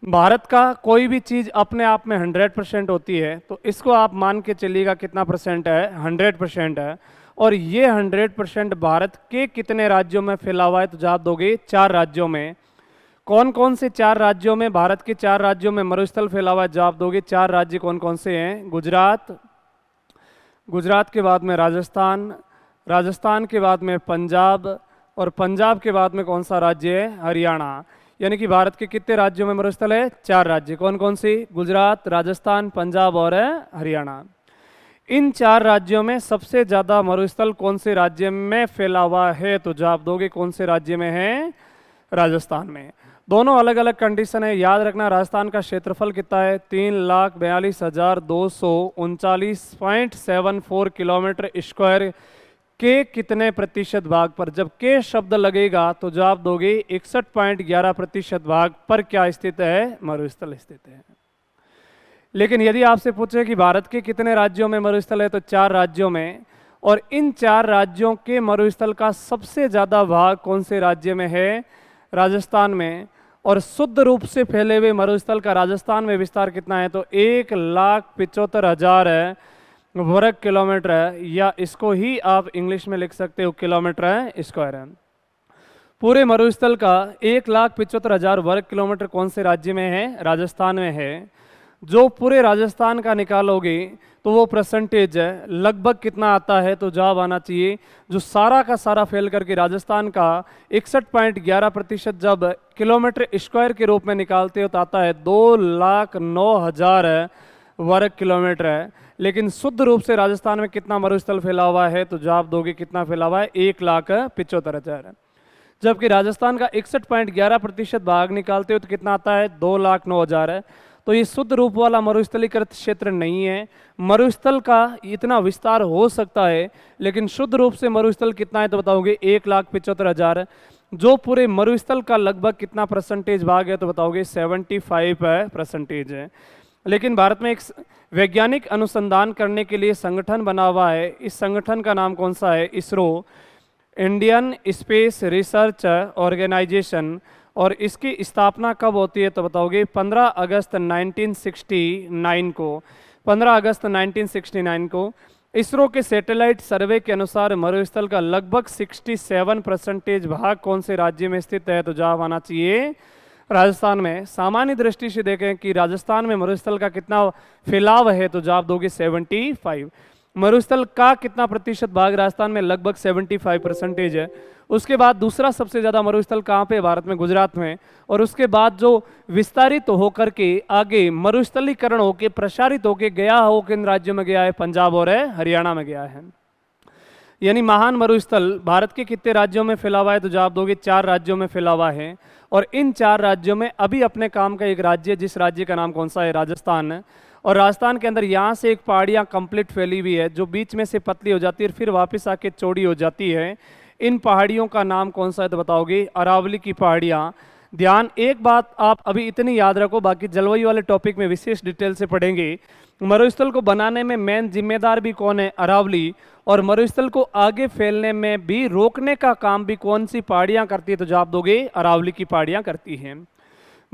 भारत का कोई भी चीज़ अपने आप में 100% होती है तो इसको आप मान के चलिएगा कितना परसेंट है? 100% है। और ये 100% भारत के कितने राज्यों में फैला हुआ है? तो जवाब दोगे 4 राज्यों में। कौन कौन से 4 राज्यों में? भारत के 4 राज्यों में मरुस्थल फैला हुआ है। जवाब दोगे 4 राज्य कौन कौन से हैं? गुजरात के बाद में राजस्थान, राजस्थान के बाद में पंजाब, और पंजाब के बाद में कौन सा राज्य है? हरियाणा। यानी कि भारत के कितने राज्यों में मरुस्थल है? 4 राज्य। कौन कौन सी? गुजरात, राजस्थान, पंजाब और हरियाणा। इन 4 राज्यों में सबसे ज़्यादा मरुस्थल कौन से राज्य में फैला हुआ है? तो जवाब दोगे कौन से राज्य में है? राजस्थान में। दोनों अलग अलग कंडीशन है, याद रखना। राजस्थान का क्षेत्रफल कितना है? 3,42,239.74 किलोमीटर स्क्वायर के कितने प्रतिशत भाग पर? जब के शब्द लगेगा तो जवाब दोगे 61.11% भाग पर क्या स्थित है? मरुस्थल स्थित है। लेकिन यदि आपसे पूछे कि भारत के कितने राज्यों में मरुस्थल है? तो 4 राज्यों में। और इन 4 राज्यों के मरुस्थल का सबसे ज़्यादा भाग कौन से राज्य में है? राजस्थान में। और शुद्ध रूप से फैले हुए मरुस्थल का राजस्थान में विस्तार कितना है? तो 1,75,000 वर्ग किलोमीटर है, या इसको ही आप इंग्लिश में लिख सकते हो किलोमीटर स्क्वायर है। पूरे मरुस्थल का 1,75,000 वर्ग किलोमीटर कौन से राज्य में है? राजस्थान में है। जो पूरे राजस्थान का निकालोगे तो वो परसेंटेज है लगभग कितना आता है? तो जवाब आना चाहिए जो सारा का सारा फैल करके राजस्थान का 61.11% जब किलोमीटर स्क्वायर के रूप में निकालते हो तो आता है 2,09,000 वर्ग किलोमीटर है। लेकिन शुद्ध रूप से राजस्थान में कितना मरुस्थल फैला हुआ है? तो जवाब दोगे कितना फैला हुआ है? 1,75,000। जबकि राजस्थान का 61.11% भाग निकालते हो तो कितना आता है? 2,09,000 है। तो ये शुद्ध रूप वाला मरुस्थलीकृत क्षेत्र नहीं है। मरुस्थल का इतना विस्तार हो सकता है, लेकिन शुद्ध रूप से मरुस्थल कितना है? तो बताओगे 1,75,000। जो पूरे मरुस्थल का लगभग कितना परसेंटेज भाग है? तो बताओगे 75% है। लेकिन भारत में एक वैज्ञानिक अनुसंधान करने के लिए संगठन बना हुआ है। इस संगठन का नाम कौन सा है? ISRO, Indian space research organisation. और इसकी स्थापना कब होती है? तो बताओगे 15 अगस्त 1969 को। 15 अगस्त 1969 को। इसरो के सैटेलाइट सर्वे के अनुसार मरुस्थल का लगभग 67% भाग कौन से राज्य में स्थित है? तो जवाब आना चाहिए राजस्थान में। सामान्य दृष्टि से देखें कि राजस्थान में मरुस्थल का कितना फैलाव है, तो जवाब दोगे 75। मरुस्थल का कितना प्रतिशत भाग राजस्थान में? लगभग 75% है। उसके बाद दूसरा सबसे ज्यादा मरुस्थल कहाँ पे? भारत में, गुजरात में। और उसके बाद जो विस्तारित होकर के आगे मरुस्थलीकरण होकर प्रसारित होकर गया हो, किन राज्यों में गया है? पंजाब और हरियाणा में गया है। यानी महान मरुस्थल भारत के कितने राज्यों में फैला हुआ है? तो जवाब दोगे 4 राज्यों में फैला हुआ है। और इन 4 राज्यों में अभी अपने काम का एक राज्य, जिस राज्य का नाम कौन सा है? राजस्थान। और राजस्थान के अंदर यहाँ से एक पहाड़ियाँ कंप्लीट फैली हुई है, जो बीच में से पतली हो जाती है फिर वापस आके चौड़ी हो जाती है। इन पहाड़ियों का नाम कौन सा है? तो बताओगे अरावली की पहाड़ियाँ। ध्यान, एक बात आप अभी इतनी याद रखो, बाकी जलवायु वाले टॉपिक में विशेष डिटेल से पढ़ेंगे। मरुस्थल को बनाने में मेन जिम्मेदार भी कौन है? अरावली। और मरुस्थल को आगे फैलने में भी रोकने का काम भी कौन सी पहाड़ियाँ करती है? तो जवाब दोगे अरावली की पहाड़ियाँ करती हैं।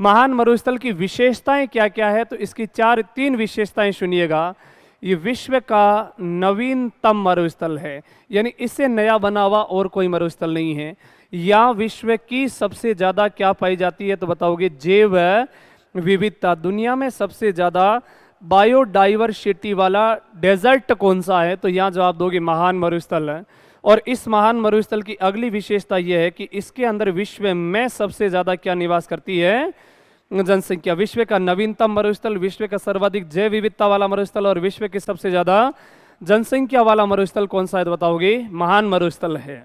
महान मरुस्थल की विशेषताएं क्या क्या है? तो इसकी 3 विशेषताएं सुनिएगा। ये विश्व का नवीनतम मरुस्थल है, यानी इससे नया बना हुआ और कोई मरुस्थल नहीं है। या विश्व की सबसे ज्यादा क्या पाई जाती है? तो बताओगे जैव विविधता। दुनिया में सबसे ज्यादा बायोडाइवर्सिटी वाला डेजर्ट कौन सा है? तो यहाँ जवाब दोगे महान मरुस्थल है। और इस महान मरुस्थल की अगली विशेषता यह है कि इसके अंदर विश्व में सबसे ज्यादा क्या निवास करती है? जनसंख्या। विश्व का नवीनतम मरुस्थल, विश्व का सर्वाधिक जैव विविधता वाला मरुस्थल और विश्व की सबसे ज्यादा जनसंख्या वाला मरुस्थल कौन सा है? तो बताओगे महान मरुस्थल है।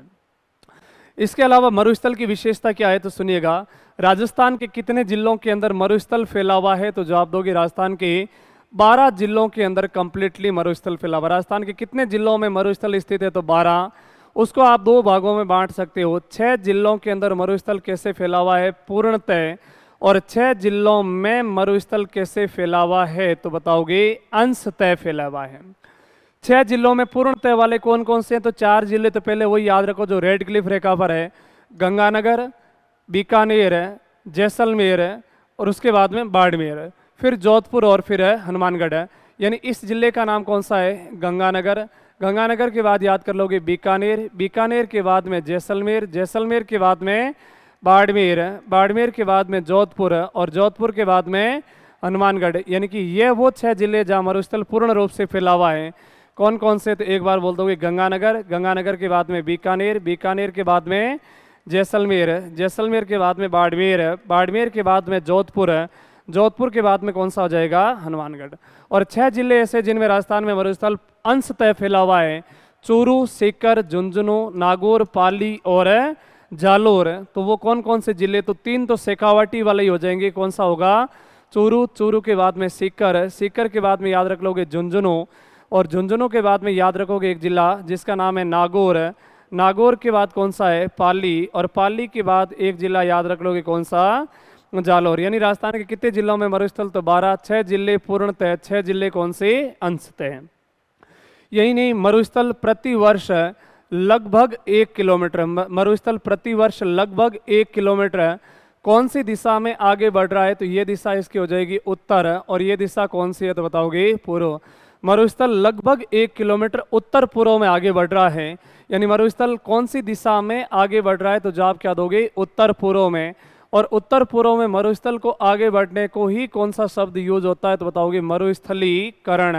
इसके अलावा मरुस्थल की विशेषता क्या है? तो सुनिएगा। राजस्थान के कितने जिलों के अंदर मरुस्थल फैला हुआ है? तो जवाब दोगे राजस्थान के 12 जिलों के अंदर कंप्लीटली मरुस्थल फैला हुआ। राजस्थान के कितने जिलों में मरुस्थल स्थित है? तो 12। उसको आप 2 भागों में बांट सकते हो। 6 जिलों के अंदर मरुस्थल कैसे फैला हुआ है? पूर्णतः। और 6 जिलों में मरुस्थल कैसे फैला हुआ है? तो बताओगे अंशतः फैला हुआ है। 6 जिलों में पूर्णतः वाले कौन कौन से हैं? तो 4 जिले तो पहले वही याद रखो जो रेड क्लिफ रेखा पर है। गंगानगर, बीकानेर, जैसलमेर और उसके बाद में बाड़मेर, फिर जोधपुर और फिर हनुमानगढ़ है। यानी इस जिले का नाम कौन सा है? गंगानगर। गंगानगर के बाद याद कर लोगे बीकानेर, बीकानेर के बाद में जैसलमेर, जैसलमेर के बाद में बाड़मेर, बाड़मेर के बाद में जोधपुर और जोधपुर के बाद में हनुमानगढ़। यानी कि ये वो 6 जिले जहाँ मरुस्थल पूर्ण रूप से फैला हुआ है। कौन कौन से? तो एक बार बोल दोगे गंगानगर, गंगानगर के बाद में बीकानेर, बीकानेर के बाद में जैसलमेर, जैसलमेर के बाद में बाड़मेर, बाड़मेर के बाद में जोधपुर, जोधपुर के बाद में कौन सा हो जाएगा? हनुमानगढ़। और 6 जिले ऐसे जिनमें राजस्थान में मरुस्थल अंशतः फैला हुआ है। चूरू, सीकर, झुंझुनू, नागौर, पाली और जालोर। तो वो कौन कौन से जिले? तो 3 तो शेखावाटी वाले ही हो जाएंगे। कौन सा होगा? चूरू, चूरू के बाद में सीकर, सीकर के बाद में याद रख लोगे झुंझुनू और झुंझुनू के बाद में याद रखोगे एक जिला जिसका नाम है नागौर, नागौर के बाद कौन सा है? पाली और पाली के बाद एक जिला याद रख लोगे कौन सा? जालोर। यानी राजस्थान के कितने जिलों में मरुस्थल? तो 12। 6 जिले पूर्णतः, 6 जिले कौन से? अंशतः। यही नहीं, मरुस्थल प्रति वर्ष लगभग 1 किलोमीटर, मरुस्थल प्रति वर्ष लगभग 1 किलोमीटर कौन सी दिशा में आगे बढ़ रहा है? तो ये दिशा इसकी हो जाएगी उत्तर। और ये दिशा कौन सी है? तो बताओगे पूर्व। मरुस्थल लगभग 1 किलोमीटर उत्तर पूर्व में आगे बढ़ रहा है। यानी मरुस्थल कौन सी दिशा में आगे बढ़ रहा है? तो जवाब क्या दोगे? उत्तर पूर्व में। और उत्तर पूर्व में मरुस्थल को आगे बढ़ने को ही कौन सा शब्द यूज होता है? तो बताओगे मरुस्थलीकरण।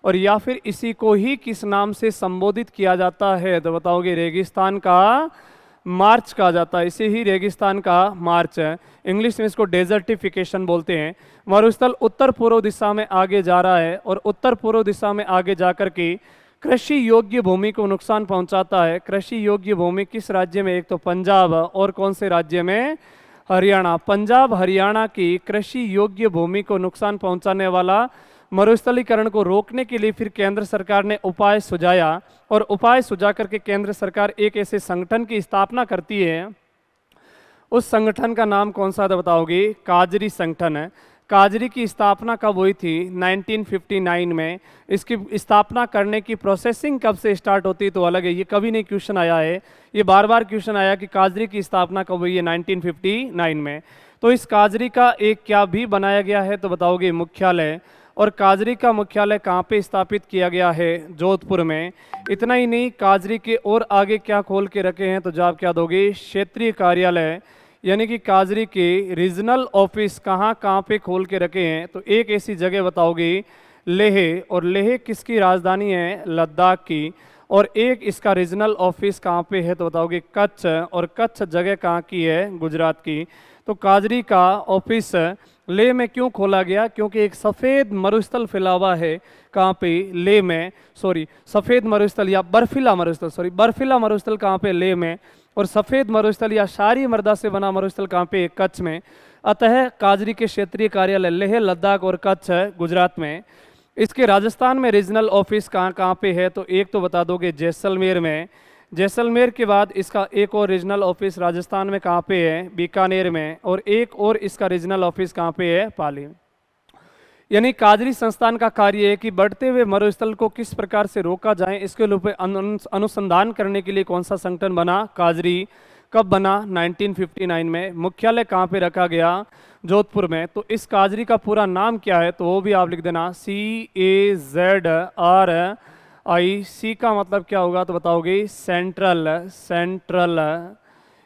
और या फिर इसी को ही किस नाम से संबोधित किया जाता है? तो बताओगे रेगिस्तान का मार्च कहा जाता है। इसे ही रेगिस्तान का मार्च है। इंग्लिश में इसको डेजर्टिफिकेशन बोलते हैं। मरुस्थल उत्तर पूर्व दिशा में आगे जा रहा है और उत्तर पूर्व दिशा में आगे जाकर के कृषि योग्य भूमि को नुकसान पहुंचाता है। कृषि योग्य भूमि किस राज्य में? एक तो पंजाब और कौन से राज्य में? हरियाणा। पंजाब हरियाणा की कृषि योग्य भूमि को नुकसान पहुंचाने वाला मरुस्थलीकरण को रोकने के लिए फिर केंद्र सरकार ने उपाय सुझाया और उपाय सुझा करके केंद्र सरकार एक ऐसे संगठन की स्थापना करती है। उस संगठन का नाम कौन सा था? बताओगे काजरी संगठन है। काजरी की स्थापना कब हुई थी? 1959 में। इसकी स्थापना करने की प्रोसेसिंग कब से स्टार्ट होती है? तो अलग है, ये कभी नहीं क्वेश्चन आया है। ये बार बार क्वेश्चन आया कि काजरी की स्थापना कब हुई है? 1959 में। तो इस काजरी का एक क्या भी बनाया गया है? तो बताओगे मुख्यालय। और काजरी का मुख्यालय कहाँ पे स्थापित किया गया है? जोधपुर में। इतना ही नहीं, काजरी के और आगे क्या खोल के रखे हैं? तो जवाब क्या दोगे? क्षेत्रीय कार्यालय, यानी कि काजरी के रीजनल ऑफिस कहाँ कहाँ पे खोल के रखे हैं? तो एक ऐसी जगह बताओगे लेह, और लेह किसकी राजधानी है? लद्दाख की। और एक इसका रीजनल ऑफिस कहाँ पे है? तो बताओगे कच्छ, और कच्छ जगह कहाँ की है? गुजरात की। तो काजरी का ऑफिस लेह में क्यों खोला गया? क्योंकि एक सफ़ेद मरुस्थल फैला हुआ है कहाँ पे? लेह में। सॉरी, सफ़ेद मरुस्थल या बर्फीला मरुस्थल, सॉरी बर्फीला मरुस्थल कहाँ पे? लेह में। और सफ़ेद मरुस्थल या क्षारीय मृदा से बना मरुस्थल कहाँ पे? कच्छ में। अतः काजरी के क्षेत्रीय कार्यालय लेह, लद्दाख और कच्छ गुजरात में। इसके राजस्थान में रीजनल ऑफिस कहाँ कहाँ पे है? तो एक तो बता दोगे जैसलमेर में। जैसलमेर के बाद इसका एक और रीजनल ऑफिस राजस्थान में कहाँ पे है? बीकानेर में। और एक और इसका रीजनल ऑफिस कहाँ पे है? पाली। यानी काजरी संस्थान का कार्य है कि बढ़ते हुए मरुस्थल को किस प्रकार से रोका जाए, इसके लिए अनुसंधान करने के लिए कौन सा संगठन बना? काजरी। कब बना? 1959 में। मुख्यालय कहाँ पे रखा गया? जोधपुर में। तो इस काजरी का पूरा नाम क्या है? तो वो भी आप लिख देना, CAZRI। सी का मतलब क्या होगा? तो बताओगे सेंट्रल, सेंट्रल।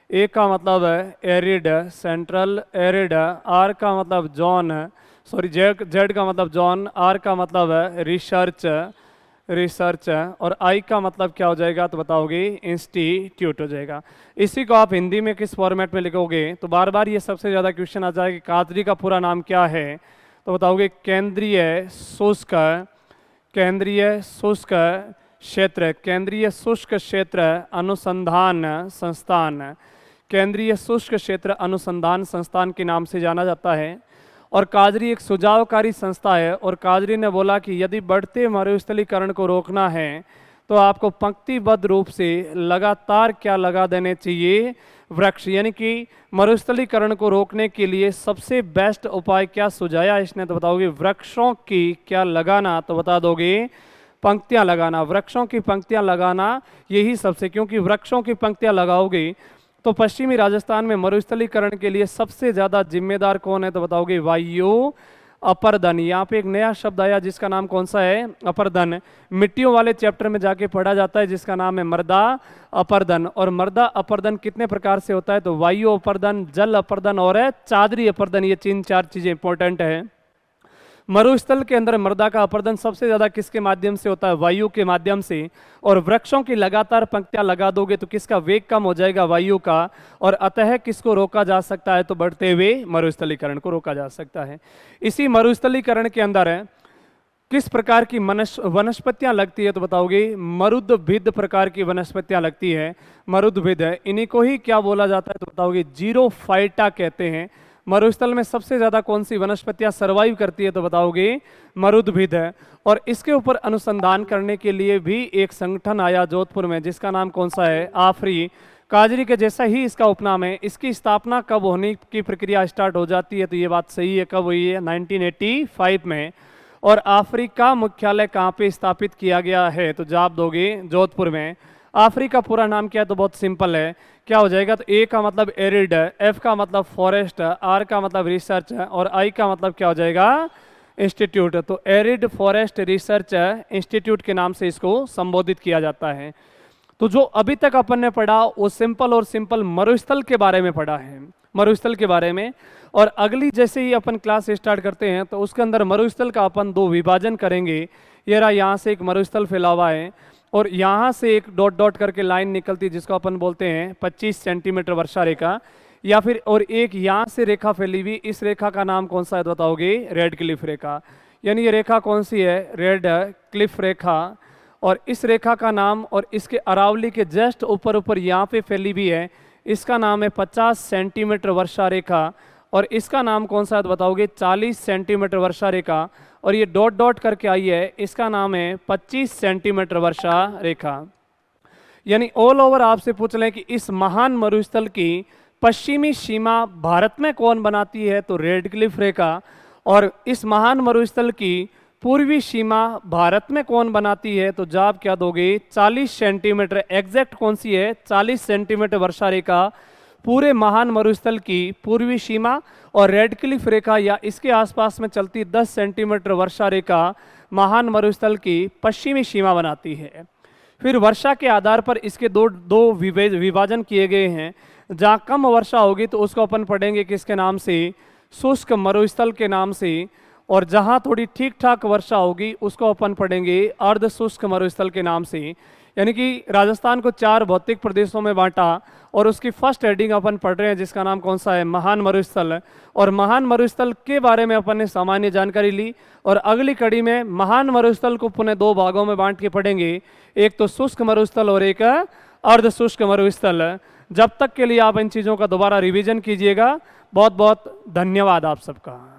ए का मतलब एरिड, सेंट्रल एरिड। आर का मतलब जॉन, सॉरी जेड का मतलब जॉन। आर का मतलब रिसर्च, रिसर्च। और आई का मतलब क्या हो जाएगा? तो बताओगे इंस्टीट्यूट हो जाएगा। इसी को आप हिंदी में किस फॉर्मेट में लिखोगे? तो बार बार ये सबसे ज़्यादा क्वेश्चन आ जाएगा, काजरी का पूरा नाम क्या है? तो बताओगे केंद्रीय शुष्क, केंद्रीय शुष्क क्षेत्र, केंद्रीय शुष्क क्षेत्र अनुसंधान संस्थान, केंद्रीय शुष्क क्षेत्र अनुसंधान संस्थान के नाम से जाना जाता है। और काजरी एक सुझावकारी संस्था है, और काजरी ने बोला कि यदि बढ़ते मरुस्थलीकरण को रोकना है तो आपको पंक्तिबद्ध रूप से लगातार क्या लगा देने चाहिए? वृक्ष। यानी कि मरुस्थलीकरण को रोकने के लिए सबसे बेस्ट उपाय क्या सुझाया इसने? तो बताओगे वृक्षों की क्या लगाना? तो बता दोगे पंक्तियां लगाना। वृक्षों की पंक्तियां लगाना, यही सबसे, क्योंकि वृक्षों की पंक्तियां लगाओगे तो पश्चिमी राजस्थान में मरुस्थलीकरण के लिए सबसे ज़्यादा जिम्मेदार कौन है? तो बताओगे वायु अपर्दन। यहाँ पे एक नया शब्द आया जिसका नाम कौन सा है? अपर्दन। मिट्टियों वाले चैप्टर में जाके पढ़ा जाता है जिसका नाम है मृदा अपर्दन। और मृदा अपर्दन कितने प्रकार से होता है? तो वायु अपर्दन, जल अपर्दन और चादरी अपर्दन। ये 3-4 चीज़ें इंपॉर्टेंट है। मरुस्थल के अंदर मृदा का अपर्दन सबसे ज़्यादा किसके माध्यम से होता है? वायु के माध्यम से। और वृक्षों की लगातार पंक्तियां लगा दोगे तो किसका वेग कम हो जाएगा? वायु का। और अतः किसको रोका जा सकता है? तो बढ़ते हुए मरुस्थलीकरण को रोका जा सकता है। इसी मरुस्थलीकरण के अंदर किस प्रकार की वनस्पतियां लगती है? तो बताओगे मरुद्भिद प्रकार की वनस्पतियां लगती है। मरुद्भिद, इन्हीं को ही क्या बोला जाता है? तो बताओगे जीरोफाइटा कहते हैं। मरुस्थल में सबसे ज्यादा कौन सी वनस्पतियां सरवाइव करती है? तो बताओगे मरुद्भिद है। और इसके ऊपर अनुसंधान करने के लिए भी एक संगठन आया जोधपुर में जिसका नाम कौन सा है? आफरी। काजरी के जैसा ही इसका उपनाम है। इसकी स्थापना कब होने की प्रक्रिया स्टार्ट हो जाती है? तो ये बात सही है, कब हुई है? 1985 में। और आफरी का मुख्यालय कहाँ पे स्थापित किया गया है? तो जवाब दोगे जोधपुर में। आफरी का पूरा नाम क्या है? तो बहुत सिंपल है, क्या हो जाएगा? तो ए का मतलब एरिड, एफ का मतलब फॉरेस्ट, आर का मतलब रिसर्च और आई का मतलब क्या हो जाएगा? इंस्टीट्यूट। तो एरिड फॉरेस्ट रिसर्च इंस्टीट्यूट के नाम से इसको संबोधित किया जाता है। तो जो अभी तक अपन ने पढ़ा वो सिंपल और सिंपल मरुस्थल के बारे में पढ़ा है, मरुस्थल के बारे में। और अगली जैसे ही अपन क्लास स्टार्ट करते हैं तो उसके अंदर मरुस्थल का अपन 2 विभाजन करेंगे। ये रहा, यहाँ से एक मरुस्थल फैला हुआ है और यहाँ से एक डॉट डॉट करके लाइन निकलती है जिसको अपन बोलते हैं 25 सेंटीमीटर वर्षा रेखा, या फिर और एक यहाँ से रेखा फैली हुई, इस रेखा का नाम कौन सा है? बताओगे रेड क्लिफ रेखा। यानी ये रेखा कौन सी है? रेड क्लिफ रेखा। और इस रेखा का नाम, और इसके अरावली के जस्ट ऊपर ऊपर यहाँ पे फैली हुई है, इसका नाम है 50 सेंटीमीटर वर्षा रेखा। और इसका नाम कौन सा है? तो बताओगे 40 सेंटीमीटर वर्षा रेखा। और ये डॉट डॉट करके आई है, इसका नाम है 25 सेंटीमीटर वर्षा रेखा। यानी ऑल ओवर आपसे पूछ लें कि इस महान मरुस्थल की पश्चिमी सीमा भारत में कौन बनाती है? तो रेड क्लिफ रेखा। और इस महान मरुस्थल की पूर्वी सीमा भारत में कौन बनाती है? तो जवाब क्या दोगे? 40 सेंटीमीटर। एग्जैक्ट कौन सी है? 40 सेंटीमीटर वर्षा रेखा पूरे महान मरुस्थल की पूर्वी सीमा और रेड क्लिफ रेखा या इसके आसपास में चलती 10 सेंटीमीटर वर्षा रेखा महान मरुस्थल की पश्चिमी सीमा बनाती है। फिर वर्षा के आधार पर इसके दो विभाजन किए गए हैं। जहाँ कम वर्षा होगी तो उसको अपन पढ़ेंगे किसके नाम से, शुष्क मरुस्थल के नाम से, और जहाँ थोड़ी ठीक ठाक वर्षा होगी उसको अपन पढ़ेंगे अर्ध शुष्क मरुस्थल के नाम से। यानी कि राजस्थान को 4 भौतिक प्रदेशों में बांटा और उसकी फर्स्ट हेडिंग अपन पढ़ रहे हैं जिसका नाम कौन सा है, महान मरुस्थल। और महान मरुस्थल के बारे में अपन ने सामान्य जानकारी ली और अगली कड़ी में महान मरुस्थल को पुनः 2 भागों में बांट के पढ़ेंगे, एक तो शुष्क मरुस्थल और एक अर्ध शुष्क मरुस्थल। जब तक के लिए आप इन चीज़ों का दोबारा रिवीजन कीजिएगा। बहुत बहुत धन्यवाद आप सबका।